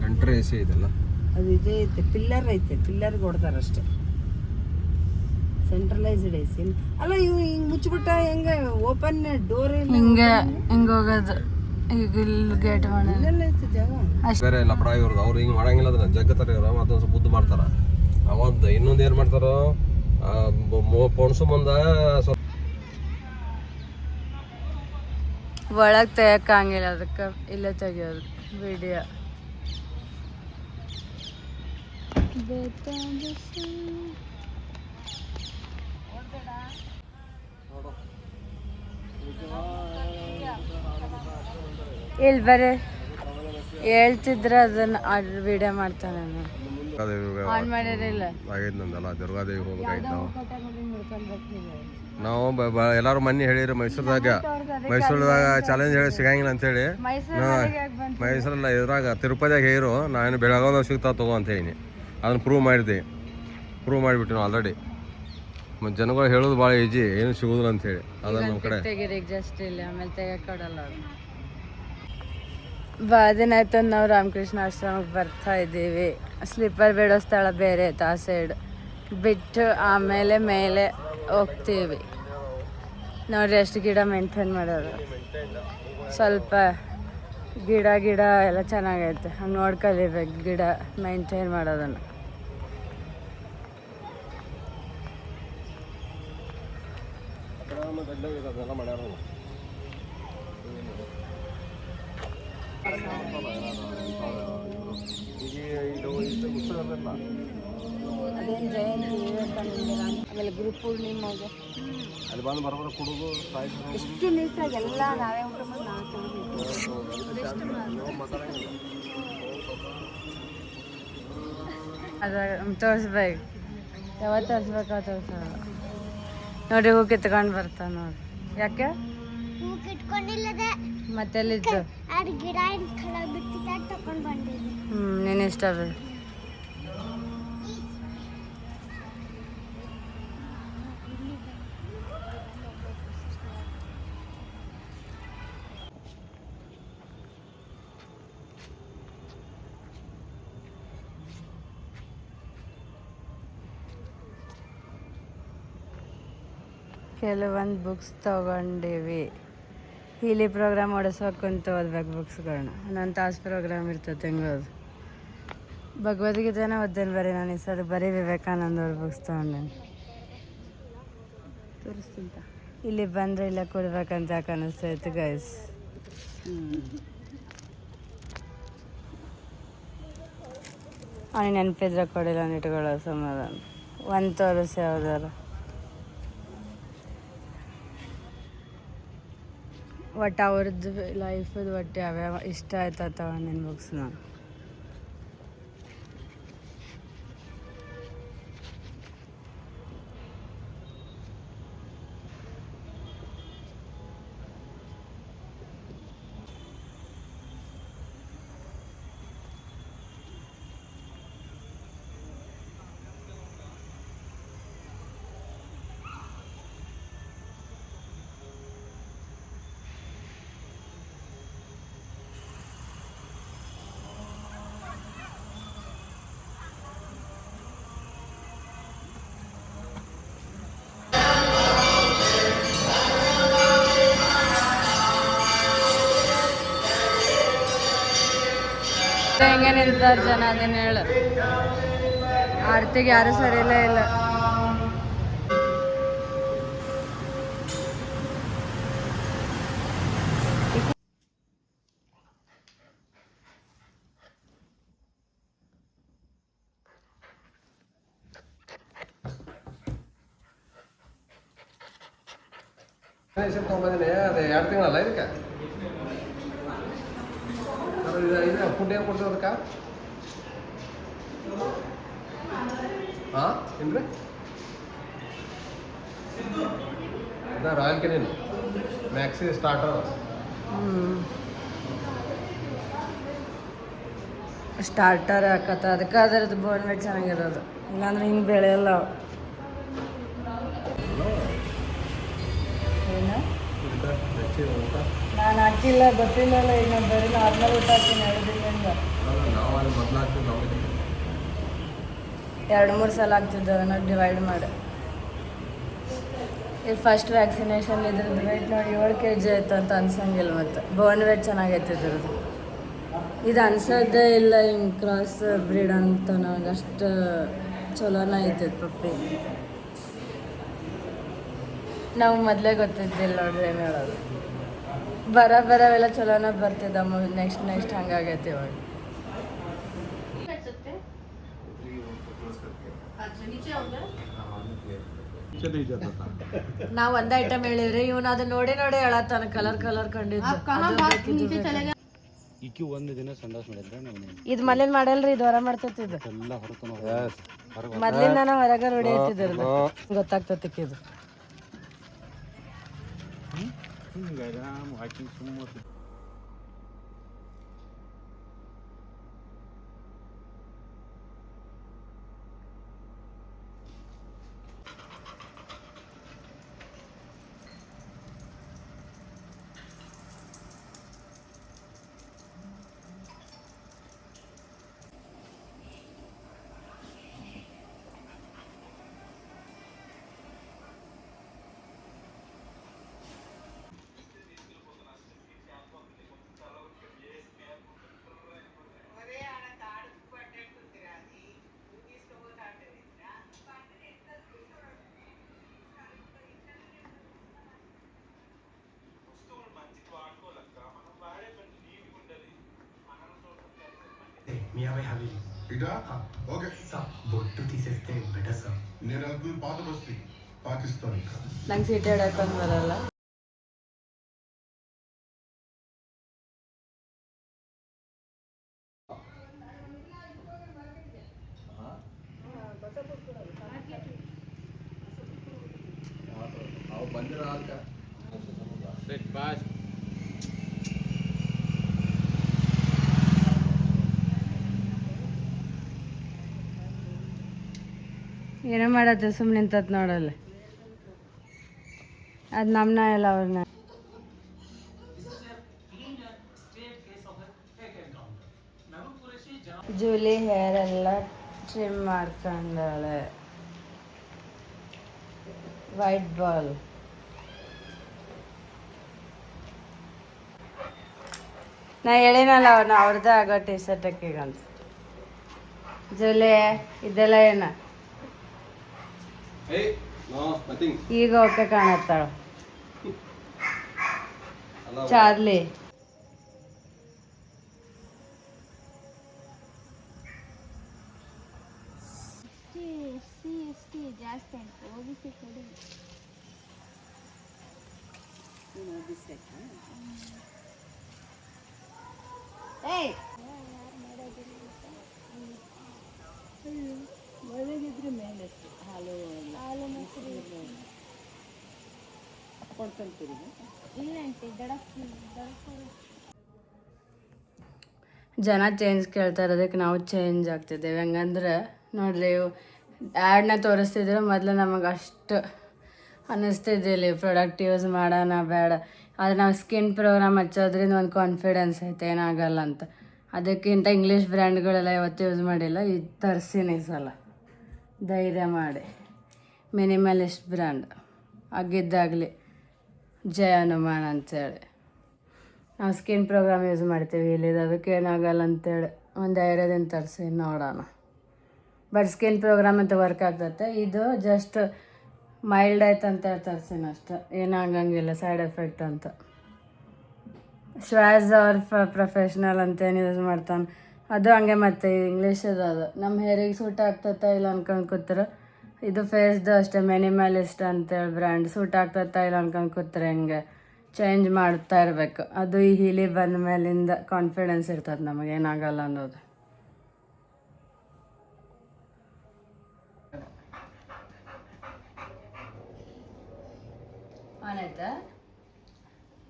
Centre A C ಇದೆಲ್ಲ ಅದು ಇದೇ ಐತೆ, ಪಿಲ್ಲರ್ ಐತೆ, ಪಿಲ್ಲರ್ಗೆ ಕೊಡ್ತಾರೆ ಅಷ್ಟೇ. ಸೆಂಟ್ರಲೈಸ್ಡ್ ಎ ಸಿ ಅಲ್ಲ. ಇವು ಹಿಂಗೆ ಮುಚ್ಚಿಬಿಟ್ಟ ಹೆಂಗೆ ಓಪನ್ ಡೋರ್ ಹಿಂಗೆ ಹೋಗೋದು. ಈಗ ಇಲ್ಲಿ ಗೇಟ್ ಇಲ್ಲೆಲ್ಲ ಐತೆ ಜಾಗ. ಬೇರೆ ಲಪಡ ಇವ್ರದ್ದು. ಅವ್ರು ಹಿಂಗೆ ಮಾಡಂಗಿಲ್ಲ, ಅದನ್ನ ಜಗ್ಗತ್ತಾರೆ ಇವ್ರು. ಮತ್ತೊಂದು ಸ್ವಲ್ಪ ಉದ್ದು ಮಾಡ್ತಾರ. ಅವತ್ತು ಇನ್ನೊಂದು ಏನು ಮಾಡ್ತಾರೋ ಪೊಣಸು ಮುಂದೆ ಸ್ವಲ್ಪ ಒಳಗೆ ತೆಗಿಯಕ್ಕಂಗಿಲ್ಲ, ಅದಕ್ಕೆ ಇಲ್ಲೇ ತೆಗಿಯೋದು ವಿಡಿಯೋ. ಇಲ್ಲಿ ಬರೀ ಹೇಳ್ತಿದ್ರೆ ಅದನ್ನ ವಿಡಿಯೋ ಮಾಡ್ತಾನೆ. ಆನ್ ಮಾಡಿರಲಿಲ್ಲ. ಆಗೈತೆ ನಂದಲ್ಲ, ದುರ್ಗಾದೇವಿ ಹೋಗ್ಬೇಕಾಯ್ತು. ನಾವು ಎಲ್ಲರೂ ಮೊನ್ನೆ ಹೇಳಿರಿ ಮೈಸೂರದಾಗ ಚಾಲೆಂಜ್ ಹೇಳಿ ಸಿಗಂಗಿಲ್ಲ ಅಂತೇಳಿ. ಮೈಸೂರಲ್ಲ ಇದ್ರಾಗ ತಿರುಪತಿಯಾಗ ಹೇಳಿರು, ನಾನು ಬೆಳಗಾವ್ದಾಗ ಸಿಗ್ತಾವ ತಗೋ ಅಂತ ಹೇಳಿ ಅದನ್ನು ಪ್ರೂವ್ ಮಾಡಿಬಿಟ್ಟು ನಾವು ಆಲ್ರೆಡಿ. ಮತ್ತು ಜನಗಳು ಹೇಳೋದು ಭಾಳ ಈಜಿ, ಏನು ಸಿಗೋದಿಲ್ಲ ಅಂತೇಳಿ. ಅದನ್ನ ನಮ್ಮ ಕಡೆ ಜಸ್ಟ್ ಇಲ್ಲ, ಆಮೇಲೆ ತೆಗಿಯಕೊಡಲ್ಲ. ಬಾದಿನಾಯ್ತು ನಾವು ರಾಮಕೃಷ್ಣ ಆಶ್ರಮಕ್ಕೆ ಬರ್ತಾ ಇದ್ದೀವಿ. ಸ್ಲಿಪ್ಪರ್ ಬಿಡೋ ಸ್ಥಳ ಬೇರೆ ಐತೆ ಆ ಸೈಡ್ ಬಿಟ್ಟು ಆಮೇಲೆ ಮೇಲೆ ಹೋಗ್ತೀವಿ. ನೋಡ್ರಿ ಎಷ್ಟು ಗಿಡ ಮೇಂಟೈನ್ ಮಾಡೋದು. ಸ್ವಲ್ಪ ಗಿಡ ಎಲ್ಲ ಚೆನ್ನಾಗೈತೆ, ಹಂಗೆ ನೋಡ್ಕೊಲಿಬೇಕು ಗಿಡ ಮೇಂಟೈನ್ ಮಾಡೋದನ್ನು. ಅದೇನು ಜಯಂತಿ ಆಮೇಲೆ ಗುರು ಪೂರ್ಣಿಮೆಗೆ ಅಲ್ಲಿ ಬಂದು ಬರೋಬರ ಕುಡುದು ಎಷ್ಟು ನೀಟಾಗಿ ಎಲ್ಲ ನಾವೇ ಊಟ ಮಾಡಿ ನಾವು ತೋರಿಸ್ಬೇಕು. ಯಾವತ್ತು ತೋರಿಸ್ಬೇಕು ತೋರ್ಸೋದು. ನೋಡಿ ಹೂ ಕಿತ್ಕೊಂಡು ಬರ್ತಾವ ನೋಡಿ. ಯಾಕೆ ಮತ್ತೆಲ್ಲಿದ್ದು ನೀನು ಇಷ್ಟ ಬಿಡು. ಕೆಲವೊಂದು ಬುಕ್ಸ್ ತೊಗೊಂಡಿವಿ. ಇಲ್ಲಿ ಪ್ರೋಗ್ರಾಮ್ ಓಡಿಸ್ಬೇಕು ಅಂತ ಓದ್ಬೇಕು ಬುಕ್ಸ್ಗಳನ್ನ. ನನ್ನ ತಾಸು ಪ್ರೋಗ್ರಾಮ್ ಇರ್ತದೆ ಹೆಂಗೋದು. ಭಗವದ್ಗೀತೆನ ಓದ್ದೇನು ಬರೀ ನಾನು ಈ ಸರಿ ಬರೀ ವಿವೇಕಾನಂದ ಅವ್ರ ಬುಕ್ಸ್ ತೊಗೊಂಡೇನೆ. ತೋರಿಸ್ತಿಂತ ಇಲ್ಲಿ ಬಂದರೆ ಇಲ್ಲ ಕೊಡ್ಬೇಕಂತ ಯಾಕೆ ಅನ್ನಿಸ್ತೈತೆ ಗೈಸ್. ಅವನಿಗೆ ನೆನಪಿದ್ರೆ ಕೊಡಿಲ್ಲ ಇಟ್ಕೊಳ್ಳೋ ಸಮಾಧಾನ. ಒಂದು ತೋರಿಸಿ ಯಾವ್ದಾರು ಒಟ್ಟು ಅವ್ರದ್ದು ಲೈಫದು ಒಟ್ಟು ಯಾವ್ಯಾವ ಇಷ್ಟ ಆಯ್ತವ ನಿನ್ನ ಬುಕ್ಸ್ನ. ಹೆಂಗೆ ನಿಲ್ತಾರೆ ಜನ, ಅದನ್ನ ಹೇಳು. ಆರ್ತಿಗೆ ಯಾರು ಸರಿಯಿಲ್ಲ ಇಲ್ಲ. ತೊಗೊಂಬಂದಿನಿ. ಅದು 2 ತಿಂಗಳಲ್ಲ ಇದಕ್ಕೆ. ಇದು ಫುಡ್ ಏನು ಕೊಡ್ತೀವಿ ಅದಕ್ಕೆ? ಹಾಂ ಏನ್ರಿ ಅದ Royal Canin maxi starter. Starter ಹಾಕತ್ತ, ಅದಕ್ಕೆ ಅದರದ್ದು ಬೋನ್ಮೆಟ್ ಚೆನ್ನಾಗಿರೋದು. ಇಲ್ಲಾಂದ್ರೆ ಹಿಂಗೆ ಬೆಳೆಯಲ್ಲ. ಏನು ನಾನು ಹಾಕಿಲ್ಲ ಗೊತ್ತಿಲ್ಲಲ್ಲ, ಈಗ ನಾನು ಬರೀ ನಾರ್ಮಲ್ ಊಟ ಹಾಕ್ತೀನಿ 2 ದಿನದಿಂದ. ನಾವು ಅಲ್ಲಿ ಮೊದಲು ಹಾಕ್ತೀವಿ ನಾವು 2-3 ಸಲ ಆಗ್ತಿದ್ದು ಅದನ್ನು ಡಿವೈಡ್ ಮಾಡಿ. ಇದು ಫಸ್ಟ್ ವ್ಯಾಕ್ಸಿನೇಷನ್ ಇದ್ರದ್ದು ವೆಯ್ಟ್ ನೋಡಿ 7 kg ಆಯ್ತು ಅಂತ ಅನ್ಸಂಗಿಲ್ಲ. ಮತ್ತು ಬೋನ್ ವೆಯ್ಟ್ ಚೆನ್ನಾಗೈತೆ ಇದ್ರದ್ದು. ಇದು ಅನ್ಸೋದೇ ಇಲ್ಲ ಹಿಂಗೆ ಕ್ರಾಸ್ ಬ್ರೀಡ್ ಅಂತ. ನನಗೆ ಅಷ್ಟು ಚಲೋನ ಐತೆ ಪಪ್ಪಿ. ನಾವು ಮೊದಲೇ ಗೊತ್ತಿದ್ದಿಲ್ಲ ನೋಡ್ರಿ ಏನು ಹೇಳೋದು. ಬರವೆಲ್ಲ ಚಲೋನ ಬರ್ತಿದ್ದಮ್ಮ. ನೆಕ್ಸ್ಟ್ ಹಂಗಾಗೈತೆ ಇವಾಗ. ನಾವು ಒಂದೇ ಐಟಮ್ ಹೇಳಿದ್ರಿ, ಇವನು ಅದನ್ನ ನೋಡಿ ಹೇಳತ್ತಾನ. ಕಲರ್ ಕಂಡಿದ್ದು ಈಕಿ ಒಂದು ದಿನ ಸಂಡಾಸ್ ಮಾಡಿದ್ರೆ ಇದು ಮನೇಲಿ ಮಾಡಲ್ರಿ, ಇದು ಹೊರ ಮಾಡ್ತೈತಿ. ಇದು ಎಲ್ಲ ಹೊರತು ಮೊದ್ಲಿಂದ ನಾವು ಹೊರಗೆ ನೋಡಿ ಐತಿದ್ರಲ್ಲ ಗೊತ್ತಾಗ್ತತಿ ಇದು. ಹಾಕಿ ಸುಮ್ಮನೆ బొట్టు తీసేస్తే బెటర్ సార్. నేను అనుకున్న పాత బస్తీ పాకిస్తాన్. ನಂಗೆ ಸೀಟ್ ಹಿಡಕೊಂಡ್ ಬರಲ್ಲ. ಏನೋ ಮಾಡತ್ತೆ ಸುಮ್ಮನೆ ನಿಂತತ್ ನೋಡಲ್ಲ. ಅದು ನಮ್ಮನ್ನ ಎಲ್ಲ ಅವ್ರನ್ನ. ಜೂಲಿ ಹೇರ್ ಎಲ್ಲ ಟ್ರಿಮ್ ಮಾಡ್ಕೊಂಡಾಳೆ. White ball. ನಾ ಹೇಳಿನಲ್ಲ ಅವ್ರದ್ದೇ ಆಗೋ ಟೀ ಶರ್ಟ್ ಹಾಕಿಗಂತ. ಜೂಲಿ ಇದೆಲ್ಲ ಏನ ಈಗ ಓಕೆ ಕಾಣತ್ತಾಳ. ಚಾರ್ಲಿ ಜಾಸ್ತಿ ಓಬಿಸಿ ಕಡಿಮೆ. ಒಳಗಿದ್ರೆ ಮೇಲೆ ಹಾಲು ಕೊಡ್ಕೊಂತೀರಿ. ಜನ ಚೇಂಜ್ ಕೇಳ್ತಾರೆ, ಅದಕ್ಕೆ ನಾವು ಚೇಂಜ್ ಆಗ್ತಿದ್ದೇವೆ. ಹೆಂಗಂದ್ರೆ ನೋಡ್ರಿ, ಆ್ಯಡ್ನ ತೋರಿಸ್ತಿದ್ರು ಮೊದಲು ನಮಗೆ ಅಷ್ಟು ಅನ್ನಿಸ್ತಿದ್ದಿಲ್ಲ ಪ್ರಾಡಕ್ಟ್ ಯೂಸ್ ಮಾಡೋಣ ಬೇಡ. ಆದರೆ ನಾವು ಸ್ಕಿನ್ ಪ್ರೋಗ್ರಾಮ್ ಹಚ್ಚೋದ್ರಿಂದ ಒಂದು ಕಾನ್ಫಿಡೆನ್ಸ್ ಐತೆ ಏನಾಗಲ್ಲ ಅಂತ. ಅದಕ್ಕಿಂತ ಇಂಗ್ಲೀಷ್ ಬ್ರ್ಯಾಂಡ್ಗಳೆಲ್ಲ ಯಾವತ್ತೂ ಯೂಸ್ ಮಾಡಿಲ್ಲ. ಇದು ತರಿಸಿನಿ ಈ ಸಲ ಧೈರ್ಯ ಮಾಡಿ. ಮಿನಿಮಲಿಸ್ಟ್ ಬ್ರ್ಯಾಂಡ್ ಆಗಿದ್ದಾಗಲಿ ಜಯ ಹನುಮಾನ್ ಅಂತೇಳಿ. ನಾವು ಸ್ಕಿನ್ ಪ್ರೋಗ್ರಾಮ್ ಯೂಸ್ ಮಾಡ್ತೀವಿ ಇಲ್ಲಿದ್ದು, ಅದಕ್ಕೆ ಏನಾಗಲ್ಲ ಅಂತೇಳಿ ಒಂದು ಧೈರ್ಯದಿಂದ ತರಿಸಿ ನೋಡೋಣ. ಬಟ್ ಸ್ಕಿನ್ ಪ್ರೋಗ್ರಾಮ್ ಅಂತ ವರ್ಕ್ ಆಗ್ತೈತೆ. ಇದು ಜಸ್ಟ್ ಮೈಲ್ಡ್ ಆಯ್ತು ಅಂತ ತರಿಸಿನ ಅಷ್ಟೆ, ಏನಾಗಂಗಿಲ್ಲ ಸೈಡ್ ಎಫೆಕ್ಟ್ ಅಂತ. ಶ್ವಾಸ್ ಅವ್ರ ಪ್ರೊಫೆಷ್ನಲ್ ಅಂತೇನು ಯೂಸ್ ಮಾಡ್ತಾನೆ ಅದು ಹಂಗೆ. ಮತ್ತು ಇಂಗ್ಲೀಷದು ಅದು ನಮ್ಮ ಹೇರಿಗೆ ಸೂಟ್ ಆಗ್ತೈತಾ ಇಲ್ಲ ಅನ್ಕೊಂಡು ಕೂತ್ರೆ. ಇದು ಫೇಸ್ದು ಅಷ್ಟೇ, ಮಿನಿಮಲಿಸ್ಟ್ ಅಂತೇಳಿ ಬ್ರ್ಯಾಂಡ್. ಸೂಟ್ ಆಗ್ತೈತಾ ಇಲ್ಲ ಅನ್ಕೊಂಡು ಕೂತ್ರೆ ಹೆಂಗೆ ಚೇಂಜ್ ಮಾಡ್ತಾ ಇರಬೇಕು. ಅದು ಈ ಹೀಲಿ ಬಂದ ಮೇಲಿಂದ ಕಾನ್ಫಿಡೆನ್ಸ್ ಇರ್ತದೆ ನಮಗೆ ಏನಾಗಲ್ಲ ಅನ್ನೋದು. ಆನೈತಾ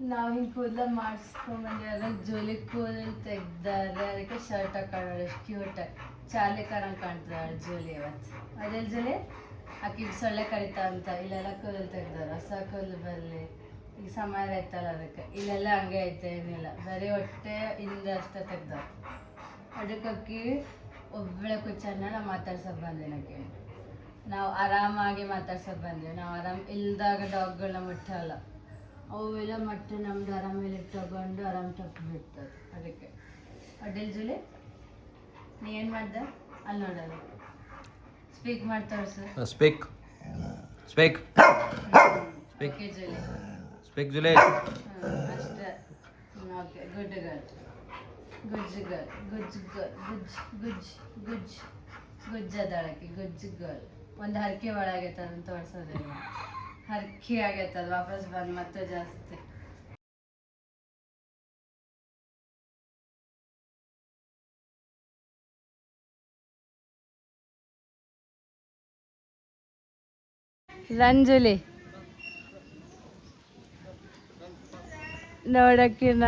ನಾವು ಹಿಂಗೆ ಕೂದಲ ಮಾಡಿಸ್ಕೊಂಡ್ಬಂದಿವಾಗ ಜೋಲಿ ಕೂದಲು ತೆಗ್ದಾರೆ, ಅದಕ್ಕೆ ಶರ್ಟ್ ಹಾಕೊಂಡ್ರೆ ಎಷ್ಟು ಕ್ಯೂಟಾಗಿ ಚಾರ್ಲಿ ಕಾರಂಗೆ ಕಾಣ್ತಾಳೆ ಜೋಲಿ ಇವತ್ತು. ಅದೇ ಜೋಲಿ ಆಕಿಗೆ ಸೊಳ್ಳೆ ಕಡಿತಾ ಅಂತ ಇಲ್ಲೆಲ್ಲ ಕೂದಲು ತೆಗ್ದಾರೆ. ಹೊಸ ಕೂದಲು ಬರಲಿ ಈಗ ಸಮಯ ಐತಲ್ಲ ಅದಕ್ಕೆ. ಇಲ್ಲೆಲ್ಲ ಹಂಗೆ ಐತೆ ಏನಿಲ್ಲ, ಬರೀ ಹೊಟ್ಟೆ ಹಿಂದೆ ಅಷ್ಟೇ ತೆಗ್ದ. ಅದಕ್ಕೆ ಒಬ್ಬಳೆ ಕುಚ್ಚನ್ನ ನಾವು ಮಾತಾಡ್ಸೋಕೆ ಬಂದಿನಕ್ಕೆ. ನಾವು ಆರಾಮಾಗಿ ಮಾತಾಡ್ಸೋಕೆ ಬಂದೀವಿ. ನಾವು ಆರಾಮ್ ಇಲ್ದಾಗ ಡಾಗ್ಗಳನ್ನ ಮುಟ್ಟಲ್ಲ, ಅವೆಲ್ಲ ಮಟ್ಟ ನಮ್ದು ಆರಾಮೇಲೆ ತಗೊಂಡು ಆರಾಮ್ ತಪ್ಪು ಬಿಡ್ತದೆ. ಅದಕ್ಕೆ ಅಡ್ಡಿಲ್ ಜೂಲಿ, ನೀ ಏನು ಮಾಡ್ದೆ ಅಲ್ಲಿ ನೋಡಲ್ಲ, ಸ್ಪೀಕ್ ಮಾಡಿ ತೋರಿಸು. Speak speak okay Julie, speak Julie. ಅಷ್ಟೇ. ಓಕೆ, ಗುಡ್ ಗರ್ಲ್, ಗುಜ್ಜು ಗರ್ಲ್, ಗುಜ್ಜು ಗರ್ಲ್, ಗುಜ್ಜು ಗುಜ್ಜು ಗುಜ್ಜು ಅದಳಕ್ಕೆ ಗುಜ್ಜು ಗರ್ಲ್. ಒಂದು ಹರಕೆ ಒಳಗೈತೆ, ಅದನ್ನು ತೋರಿಸೋದಿಲ್ಲ. ಹರಕೆ ಆಗೈತೆ, ಅದು ವಾಪಸ್ ಬಂದು ಮತ್ತೆ ಜಾಸ್ತಿ. ರಂಜುಲಿ ನೋಡಕ್ಕಿನ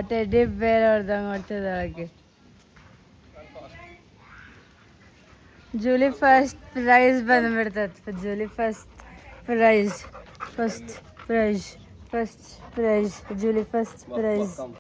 ಟೆಡ್ಡಿ ಬೇರೆ ಹೊಡ್ದಂಗೆ ಹೊಡ್ತಿದ್ದಳಕ್ಕೆ. ಜೂಲಿ ಫಸ್ಟ್ ಪ್ರೈಸ್ ಬಂದ್ಬಿಡ್ತದೆ. Julie first prize Julie first price.